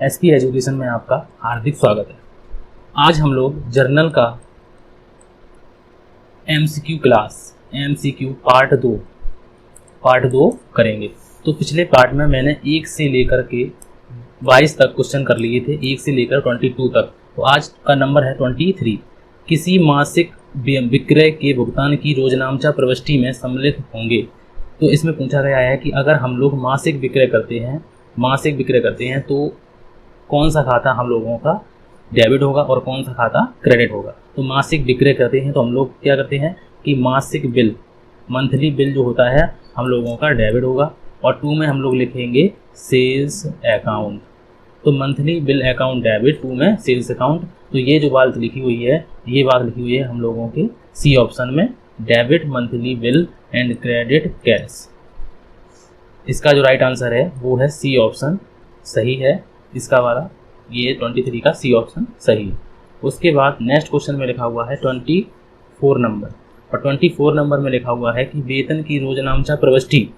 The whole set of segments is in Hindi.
एसपी एजुकेशन में आपका हार्दिक स्वागत है। आज हम लोग जर्नल का एमसीक्यू क्लास एमसीक्यू पार्ट दो करेंगे। तो पिछले पार्ट में मैंने 1 से लेकर के 22 तक क्वेश्चन कर लिए थे, 1 से लेकर 22 तक। तो आज का नंबर है 23। किसी मासिक विक्रय के भुगतान की रोजनामचा प्रविष्टि में सम्मिलित होंगे। तो इसमें पूछा गया है कि अगर हम लोग मासिक विक्रय करते हैं तो कौन सा खाता हम लोगों का डेबिट होगा और कौन सा खाता क्रेडिट होगा। तो मासिक विक्रय करते हैं तो हम लोग क्या करते हैं कि मासिक बिल, मंथली बिल जो होता है हम लोगों का डेबिट होगा, और 2 में हम लोग लिखेंगे सेल्स अकाउंट। तो मंथली बिल अकाउंट डेबिट, 2 में सेल्स अकाउंट। तो ये जो बात लिखी हुई है हम लोगों के सी ऑप्शन में, debit monthly bill and credit cash. इसका जो राइट आंसर है वो है सी ऑप्शन, सही है इसका वाला, ये 23 का सी ऑप्शन सही है। उसके बाद नेक्स्ट क्वेश्चन में लिखा हुआ है 24 नंबर, और 24 नंबर में लिखा हुआ है कि वेतन की रोजनामचा प्रविष्टि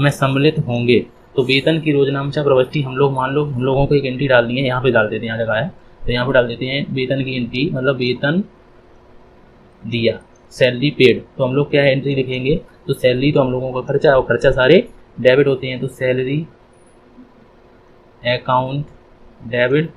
में सम्मिलित होंगे। तो वेतन की रोजनामचा प्रविष्टि हम लोग, मान लो हम लोगों को एक एंट्री डालनी है, यहाँ पे डाल देते हैं, यहाँ जगह है तो यहाँ पे डाल देते हैं वेतन की एंट्री, मतलब वेतन दिया, सैलरी पेड। तो हम लोग क्या है एंट्री लिखेंगे, तो सैलरी तो हम लोगों का खर्चा, और खर्चा सारे डेबिट होते हैं, तो सैलरी अकाउंट डेबिट,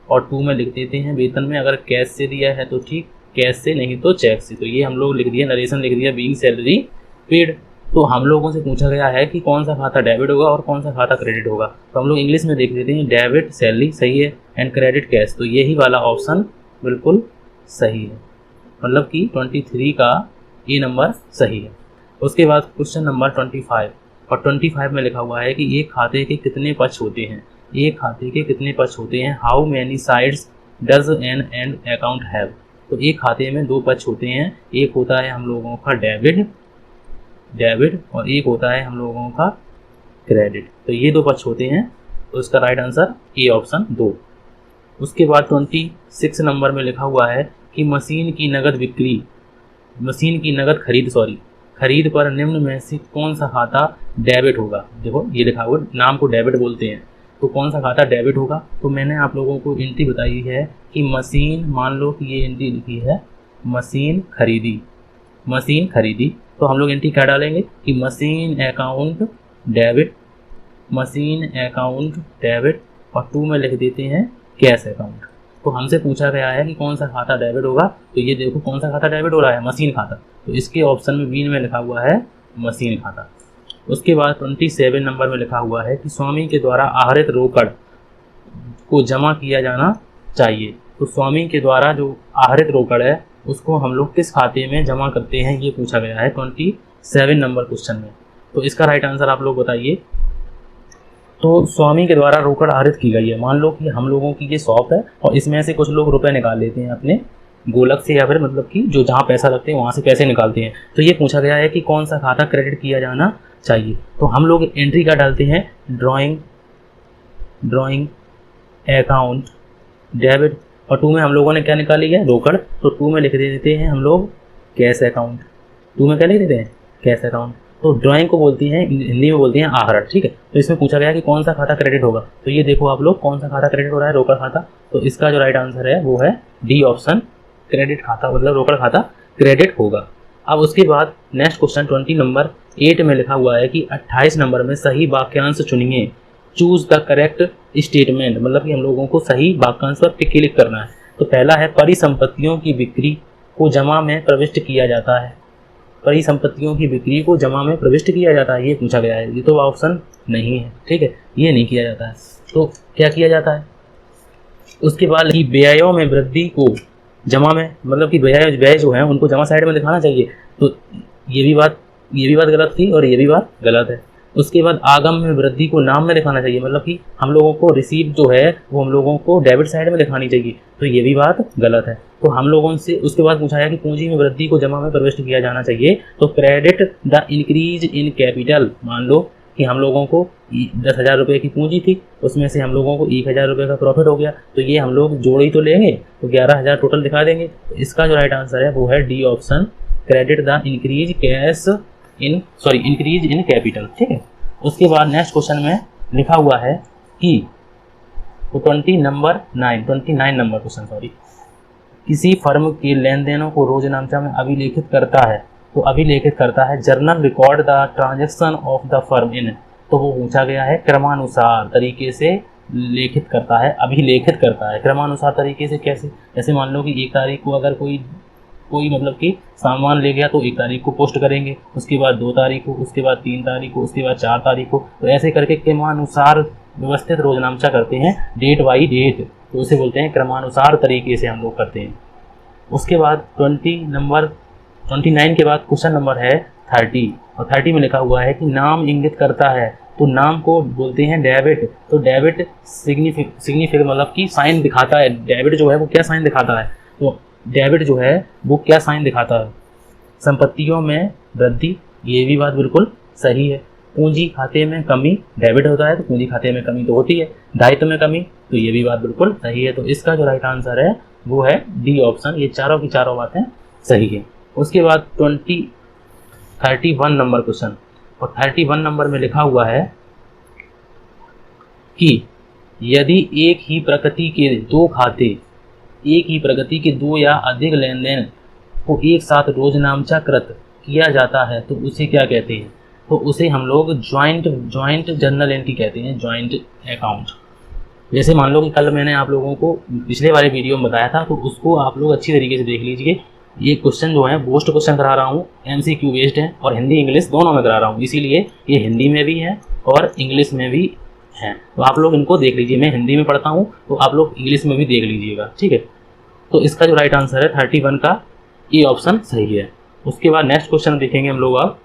और 2 में लिख देते हैं वेतन में अगर कैश से दिया है तो ठीक, कैश से नहीं तो चेक से। तो ये हम लोग लिख दिया, नरेशन लिख दिया बीइंग सैलरी पेड। तो हम लोगों से पूछा गया है कि कौन सा खाता डेबिट होगा और कौन सा खाता क्रेडिट होगा। तो हम लोग इंग्लिश में देख लेते हैं, डेबिट सैलरी सही है एंड क्रेडिट कैश। तो यही वाला ऑप्शन बिल्कुल सही है, मतलब कि 23 का ये नंबर सही है। उसके बाद क्वेश्चन नंबर 25, और 25 में लिखा हुआ है कि एक खाते के कितने पक्ष होते हैं। एक खाते के कितने पक्ष होते हैं, how many sides does N and account have. तो एक खाते में 2 पक्ष होते हैं, एक होता है हम लोगों का डेबिट और एक होता है हम लोगों का क्रेडिट। तो ये 2 पक्ष होते हैं, तो इसका राइट आंसर ए ऑप्शन 2। उसके बाद 26 नंबर में लिखा हुआ है कि मशीन की नगद खरीद पर निम्न में से कौन सा खाता डेबिट होगा। देखो ये लिखा हुआ, नाम को डेबिट बोलते हैं, तो कौन सा खाता डेबिट होगा। तो मैंने आप लोगों को एंट्री बताई है कि मशीन, मान लो कि ये एंट्री लिखी है मशीन खरीदी, तो हम लोग एंट्री क्या डालेंगे कि मशीन अकाउंट डेबिट, और 2 में लिख देते हैं कैश अकाउंट। तो हमसे पूछा गया है कि कौन सा खाता डेबिट होगा, तो ये देखो कौन सा खाता डेबिट हो रहा है, मशीन खाता। तो इसके ऑप्शन में बी में लिखा हुआ है मशीन खाता। उसके बाद 27 नंबर में लिखा हुआ है कि स्वामी के द्वारा आहरित रोकड़ को जमा किया जाना चाहिए। तो स्वामी के द्वारा जो आहरित रोकड़ है उसको हम लोग किस खाते में जमा करते हैं, ये पूछा गया है 27 नंबर क्वेश्चन में। तो इसका राइट आंसर आप लोग बताइए। तो स्वामी के द्वारा रोकड़ आहरित की गई है, मान लो कि हम लोगों की ये शॉप है और इसमें से कुछ लोग रुपए निकाल लेते हैं अपने गोलक से, या फिर मतलब कि जो जहाँ पैसा रखते हैं वहाँ से पैसे निकालते हैं। तो ये पूछा गया है कि कौन सा खाता क्रेडिट किया जाना चाहिए। तो हम लोग एंट्री का डालते हैं ड्राइंग अकाउंट डेबिट, और 2 में हम लोगों ने क्या निकाली है, रोकड़। तो 2 में लिख देते हैं हम लोग कैश अकाउंट। 2 में क्या लिख देते हैं, कैश अकाउंट। तो ड्राइंग को बोलती हैं, हिंदी में बोलती हैं आहरण, ठीक है। तो इसमें पूछा गया कि कौन सा खाता क्रेडिट होगा। तो ये देखो आप लोग कौन सा खाता क्रेडिट हो रहा है, रोकड़ खाता। तो इसका जो राइट आंसर है वो है डी ऑप्शन, क्रेडिट खाता, मतलब रोकड़ खाता क्रेडिट होगा। अब उसके बाद नेक्स्ट क्वेश्चन 20 नंबर 8 में लिखा हुआ है कि 28 नंबर में सही वाक्यांश चुनिए, चूज द करेक्ट स्टेटमेंट, मतलब कि हम लोगों को सही वाक्यांश पर क्लिक करना है। तो पहला है परिसंपत्तियों की बिक्री को जमा में प्रविष्ट किया जाता है। परिसंपत्तियों की बिक्री को जमा में प्रविष्ट किया जाता है, ये पूछा गया है। ये तो ऑप्शन नहीं है, ठीक है, ये नहीं किया जाता है। तो क्या किया जाता है। उसके बाद कि व्ययों में वृद्धि को जमा में, मतलब कि व्यय जो है उनको जमा साइड में दिखाना चाहिए। तो ये भी बात गलत थी और ये भी बात गलत है। उसके बाद आगम में वृद्धि को नाम में दिखाना चाहिए, मतलब कि हम लोगों को रिसीव जो है वो हम लोगों को डेबिट साइड में दिखानी चाहिए। तो ये भी बात गलत है। तो हम लोगों से उसके बाद पूछा है कि पूंजी में वृद्धि को जमा में प्रविष्ट किया जाना चाहिए। तो credit the increase in capital, मान लो कि हम लोगों को 10,000 रुपये की पूंजी थी, उसमें से हम लोगों को 1,000 रुपये का प्रॉफिट हो गया, तो ये हम लोग जोड़ी तो लेंगे, तो 11,000 टोटल दिखा देंगे। तो इसका जो राइट आंसर है वो है D option, credit the increase in capital, ठीक है। उसके बाद नेक्स्ट क्वेश्चन में लिखा हुआ है कि तो 29 नंबर क्वेश्चन, सॉरी, किसी फर्म के लेन देनों को रोजनामचा में अभिलेखित करता है, तो अभिलेखित करता है journal record the transaction of the firm in, तो वो पूछा गया है क्रमानुसार तरीके से लेखित करता है, अभिलेखित करता है। क्रमानुसार तरीके से कैसे? जैसे मान लो कि 1 तारीख को अगर कोई मतलब कि सामान ले गया तो 1 तारीख को पोस्ट करेंगे, उसके बाद 2 तारीख को, उसके बाद 3 तारीख को, उसके बाद 4 तारीख को, तो ऐसे करके क्रमानुसार व्यवस्थित रोजनामचा करते हैं, डेट बाई डेट, तो उसे बोलते हैं क्रमानुसार तरीके से हम लोग करते हैं। उसके बाद 29 के बाद क्वेश्चन नंबर है 30, और 30 में लिखा हुआ है कि नाम इंगित करता है, तो नाम को बोलते हैं डेबिट। तो डेबिट सिग्निफिक मतलब कि साइन दिखाता है। डेबिट जो है वो क्या साइन दिखाता है? तो डेबिट जो है वो क्या साइन दिखाता है? संपत्तियों में वृद्धि, ये भी बात बिल्कुल सही है। पूंजी खाते में कमी, डेबिट होता है तो पूंजी खाते में कमी तो होती है। दायित्व में कमी, तो ये भी बात बिल्कुल सही है। तो इसका जो राइट आंसर है वो है डी ऑप्शन। ये चारों की चारों बातें सही है। उसके बाद 31 नंबर क्वेश्चन, और 31 नंबर में लिखा हुआ है कि यदि एक ही प्रकृति के दो खाते, एक ही प्रकृति के 2 या अधिक लेन देन को एक साथ रोजनामचाकृत किया जाता है तो उसे क्या कहते हैं? तो उसे हम लोग ज्वाइंट जर्नल एंट्री कहते हैं, ज्वाइंट अकाउंट। जैसे मान लो कि कल मैंने आप लोगों को पिछले वाले वीडियो में बताया था, तो उसको आप लोग अच्छी तरीके से देख लीजिए। ये क्वेश्चन जो है बोस्ट क्वेश्चन करा रहा हूँ, MCQ बेस्ड है, और हिंदी इंग्लिश दोनों में करा रहा हूँ, इसीलिए ये हिंदी में भी है और इंग्लिश में भी है। तो आप लोग इनको देख लीजिए। मैं हिंदी में पढ़ता हूँ तो आप लोग इंग्लिश में भी देख लीजिएगा, ठीक है। तो इसका जो राइट आंसर है 31 का ई ऑप्शन सही है। उसके बाद नेक्स्ट क्वेश्चन देखेंगे हम लोग। अब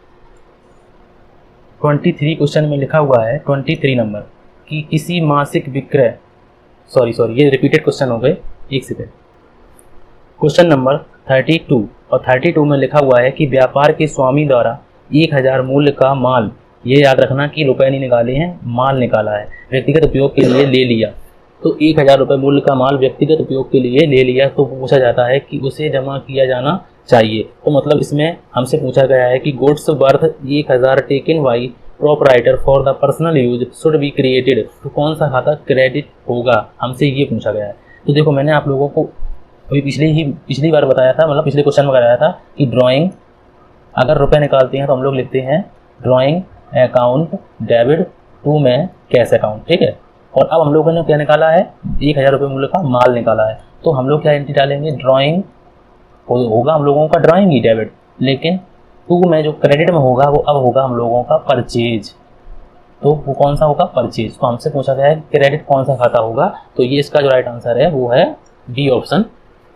23 क्वेश्चन में लिखा हुआ है 23 नंबर कि किसी मासिक विक्रय, सॉरी ये रिपीटेड क्वेश्चन हो गए, एक सेकेंड। क्वेश्चन नंबर 32 और 32 में लिखा हुआ है कि व्यापार के स्वामी द्वारा 1000 मूल्य का माल, ये याद रखना कि रुपए नहीं निकाले हैं, माल निकाला है, व्यक्तिगत उपयोग के लिए ले लिया। तो 1000 रुपये मूल्य का माल व्यक्तिगत उपयोग के लिए ले लिया, तो पूछा जाता है कि उसे जमा किया जाना चाहिए। तो मतलब इसमें हमसे पूछा गया है कि goods worth 1000 taken by proprietor for the personal use should be created, तो कौन सा खाता क्रेडिट होगा, हमसे ये पूछा गया है। तो देखो मैंने आप लोगों को अभी पिछली बार बताया था, मतलब पिछले क्वेश्चन में बताया था कि ड्राइंग, अगर रुपए निकालते हैं तो हम लोग लिखते हैं ड्राइंग अकाउंट डेबिट टू में कैश अकाउंट, ठीक है। और अब हम लोगों ने क्या निकाला है? 1000 रुपये मूल्य का माल निकाला है, तो हम लोग क्या एंट्री डालेंगे? ड्राइंग होगा हम लोगों का ड्राइंग ही डेबिट, लेकिन टू में जो क्रेडिट में होगा वो अब होगा हम लोगों का परचेज। तो वो कौन सा होगा? परचेज। तो हमसे पूछा गया है क्रेडिट कौन सा खाता होगा, तो ये इसका जो राइट आंसर है वो है डी ऑप्शन,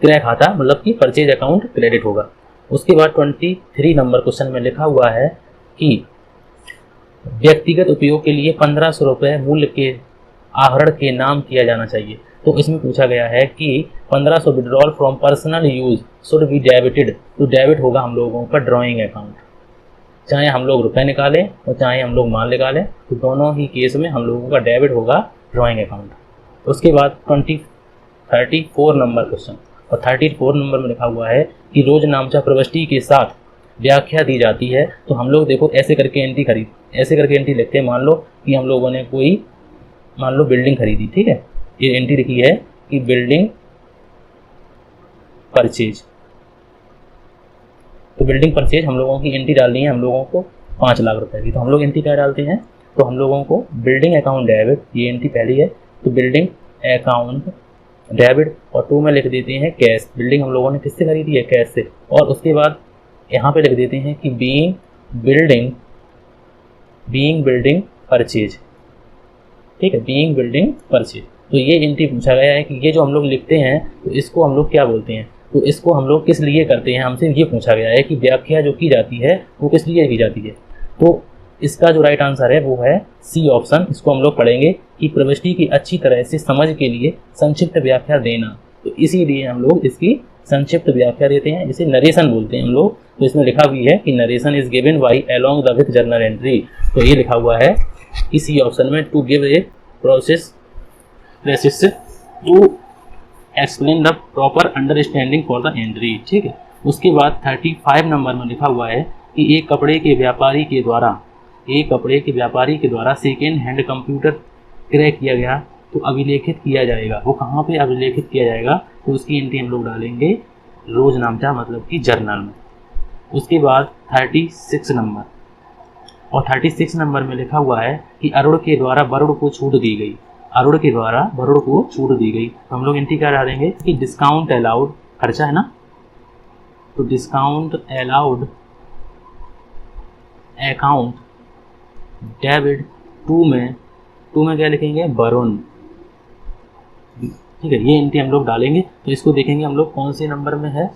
क्रय खाता, मतलब कि परचेज अकाउंट क्रेडिट होगा। उसके बाद 23 नंबर क्वेश्चन में लिखा हुआ है कि व्यक्तिगत उपयोग के लिए 1500 रुपये मूल्य के आहरण के नाम किया जाना चाहिए। तो इसमें पूछा गया है कि 1500 withdrawal from personal use should be debited, तो डेबिट होगा हम लोगों का ड्राइंग अकाउंट। चाहे हम लोग रुपए निकालें और चाहे हम लोग माल निकालें, तो दोनों ही केस में हम लोगों का डेबिट होगा ड्राइंग अकाउंट। उसके बाद 34 नंबर क्वेश्चन, और 34 नंबर में लिखा हुआ है कि रोजनामचा प्रविष्टि के साथ व्याख्या दी जाती है। तो हम लोग देखो ऐसे करके एंट्री लिखते हैं। मान लो कि हम लोगों ने मान लो बिल्डिंग खरीदी, ठीक है, ये एंट्री लिखी है कि बिल्डिंग परचेज, तो बिल्डिंग परचेज हम लोगों की एंट्री डालनी है हम लोगों को 5 लाख रुपए की। तो हम लोग एंट्री क्या डालते हैं? तो हम लोगों को बिल्डिंग अकाउंट डेबिट, ये एंट्री पहली है, तो बिल्डिंग अकाउंट डेबिट, और 2 में लिख देते हैं कैश। बिल्डिंग हम लोगों ने किससे खरीदी है? कैश से। और उसके बाद यहाँ पे लिख देते हैं कि बीइंग बिल्डिंग परचेज, ठीक है, बीइंग बिल्डिंग परचेज। तो ये एंट्री पूछा गया है कि ये जो हम लोग लिखते हैं तो इसको हम लोग क्या बोलते हैं, तो इसको हम लोग किस लिए करते हैं, हमसे ये पूछा गया है कि व्याख्या जो की जाती है वो किस लिए की जाती है। तो इसका जो राइट आंसर है वो है सी ऑप्शन। इसको हम लोग पढ़ेंगे कि प्रविष्टि की अच्छी तरह से समझ के लिए संक्षिप्त व्याख्या देना, तो इसीलिए हम लोग इसकी संक्षिप्त व्याख्या देते हैं, जिसे नरेशन बोलते हैं हम लोग। तो इसमें लिखा भी है कि narration is given by along the with journal entry, तो ये लिखा हुआ है इसी ऑप्शन में, to give a process to explain the proper understanding for the entry, ठीक है। उसके बाद 35 नंबर में लिखा हुआ है कि एक कपड़े के व्यापारी के द्वारा सेकेंड हैंड कंप्यूटर क्रय किया गया, तो अभिलेखित किया जाएगा। वो कहाँ पे अभिलेखित किया जाएगा? तो उसकी एंट्री हम लोग डालेंगे रोजनामचा मतलब कि जर्नल में। उसके बाद 36 नंबर, और 36 नंबर में लिखा हुआ है कि अरुण के द्वारा वरुण को छूट दी गई। अरुण के द्वारा वरुण को छूट दी गई, तो हम लोग एंट्री क्या डालेंगे कि डिस्काउंट अलाउड, खर्चा है ना, तो discount allowed account debit to में क्या लिखेंगे? वरुण। ठीक है, ये एंट्री हम लोग डालेंगे। तो इसको देखेंगे हम लोग कौन से नंबर में है।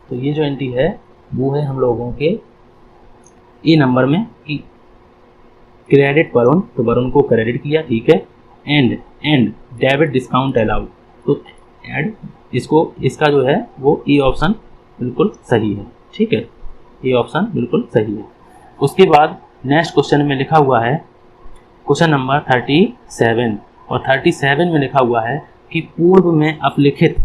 तो ये जो एंट्री है वो है हम लोगों के ए नंबर में कि क्रेडिट वरुण, तो वरुण को क्रेडिट किया, ठीक है। एंड डेबिट डिस्काउंट अलाउड, तो एड इसको, इसका जो है वो ए ऑप्शन बिल्कुल सही है। ठीक है, ये ऑप्शन बिल्कुल सही है। उसके बाद नेक्स्ट क्वेश्चन में लिखा हुआ है क्वेश्चन नंबर 37, और 37 में लिखा हुआ है कि पूर्व में अपलिखित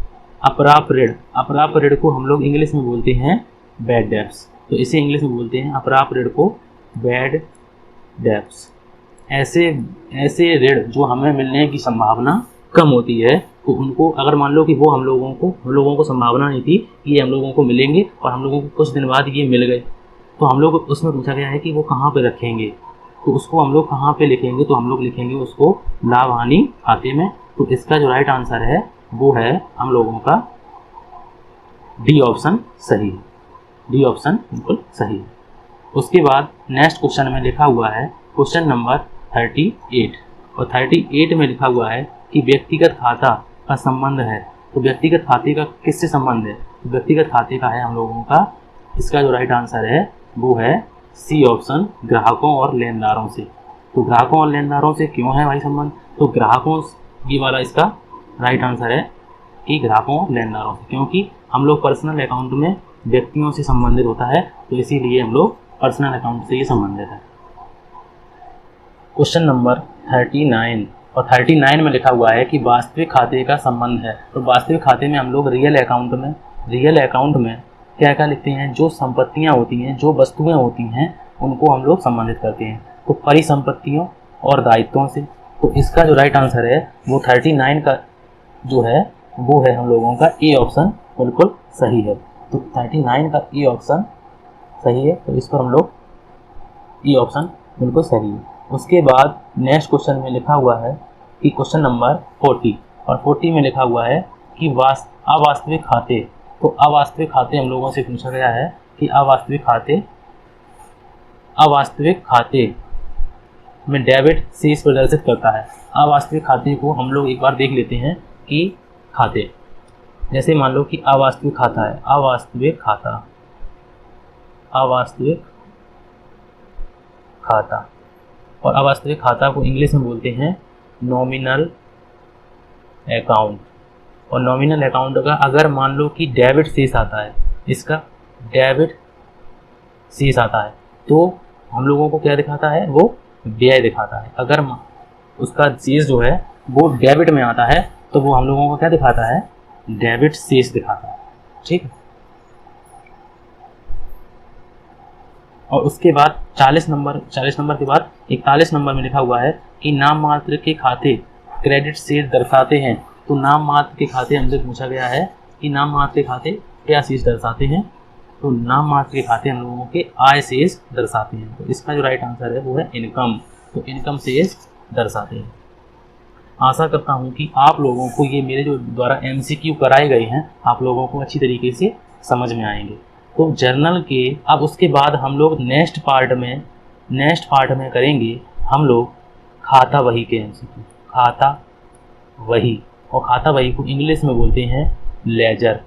अप्राप्य ऋण, अप्राप्य ऋण को हम लोग इंग्लिश में बोलते हैं बैड डेब्ट्स, तो इसे इंग्लिश में बोलते हैं अप्राप्य ऋण को बैड डेब्ट्स। ऐसे ऋण जो हमें मिलने की संभावना कम होती है, तो उनको अगर मान लो कि वो हम लोगों को संभावना नहीं थी कि ये हम लोगों को मिलेंगे और हम लोगों को कुछ दिन बाद ये मिल गए, तो हम लोग उसमें पूछा गया है कि वो कहाँ पे रखेंगे, तो उसको हम लोग कहाँ पे लिखेंगे? तो हम लोग लिखेंगे उसको लाभ हानि खाते में। तो इसका जो राइट आंसर है वो है हम लोगों का डी ऑप्शन सही है। डी ऑप्शन बिल्कुल सही है। उसके बाद नेक्स्ट क्वेश्चन में लिखा हुआ है क्वेश्चन नंबर 38, और 38 में लिखा हुआ है कि व्यक्तिगत खाता का संबंध है। तो व्यक्तिगत खाते का किससे संबंध है? तो व्यक्तिगत खाते का है हम लोगों का, इसका जो राइट आंसर है वो है सी ऑप्शन, ग्राहकों और लेनदारों से। तो ग्राहकों और लेनदारों से क्यों है भाई संबंध? तो ग्राहकों, ये वाला इसका राइट आंसर है कि ग्राहकों और लेनदारों से, क्योंकि हम लोग पर्सनल अकाउंट में व्यक्तियों से संबंधित होता है, तो इसीलिए हम लोग पर्सनल अकाउंट से ये संबंधित है। क्वेश्चन नंबर 39, और 39 में लिखा हुआ है कि वास्तविक खाते का संबंध है। तो वास्तविक खाते में हम लोग रियल अकाउंट में क्या क्या लिखते हैं? जो संपत्तियां होती हैं, जो वस्तुएं होती हैं, उनको हम लोग संबंधित करते हैं, तो परिसंपत्तियों और दायित्वों से। तो इसका जो राइट आंसर है वो 39 का जो है वो है हम लोगों का ए ऑप्शन बिल्कुल सही है। तो 39 का ए ऑप्शन सही है, तो इस पर हम लोग ए ऑप्शन बिल्कुल सही है। उसके बाद नेक्स्ट क्वेश्चन में लिखा हुआ है कि क्वेश्चन नंबर 40, और 40 में लिखा हुआ है कि अवास्तविक खाते। तो अवास्तविक खाते हम लोगों से पूछा गया है कि अवास्तविक खाते में डेबिट शेष प्रदर्शित करता है। अवास्तविक खाते को हम लोग एक बार देख लेते हैं कि खाते, जैसे मान लो कि अवास्तविक खाता है, अवास्तविक खाता, और अवास्तविक खाता को इंग्लिश में बोलते हैं नॉमिनल अकाउंट। और नॉमिनल अकाउंट का अगर मान लो कि डेबिट शेष आता है, इसका डेबिट शेष आता है, तो हम लोगों को क्या दिखाता है? वो व्यय दिखाता है। अगर उसका शेष जो है वो डेबिट में आता है, तो वो हम लोगों को क्या दिखाता है? डेबिट शेष दिखाता है। ठीक है, और उसके बाद 40 नंबर के बाद 41 नंबर में लिखा हुआ है कि नाम मात्र के खाते क्रेडिट शेष दर्शाते हैं। तो नाम मात्र के खाते हमसे पूछा गया है कि नाम मात्र के खाते क्या शेष दर्शाते हैं? तो नाम मात्र के खाते हम लोगों के आय शेष दर्शाते हैं। तो इसका जो राइट आंसर है वो है इनकम। तो इनकम शेष दर्शाते हैं। आशा करता हूँ कि आप लोगों को ये मेरे जो द्वारा MCQ कराए गए हैं आप लोगों को अच्छी तरीके से समझ में आएंगे। तो जर्नल के अब उसके बाद हम लोग नेक्स्ट पार्ट में करेंगे हम लोग खाता बही के MCQ। खाता बही, और खाता बही को इंग्लिश में बोलते हैं लेजर।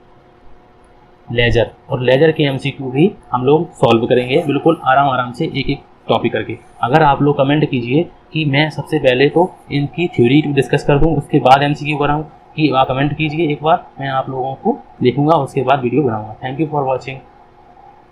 और लेजर के MCQ भी हम लोग सॉल्व करेंगे बिल्कुल आराम से, एक एक टॉपिक करके। अगर आप लोग कमेंट कीजिए कि मैं सबसे पहले तो इनकी थ्योरी डिस्कस कर दूं, उसके बाद MCQ कराऊं, कि आप कमेंट कीजिए एक बार, मैं आप लोगों को देखूंगा, उसके बाद वीडियो बनाऊंगा। Thank you for watching.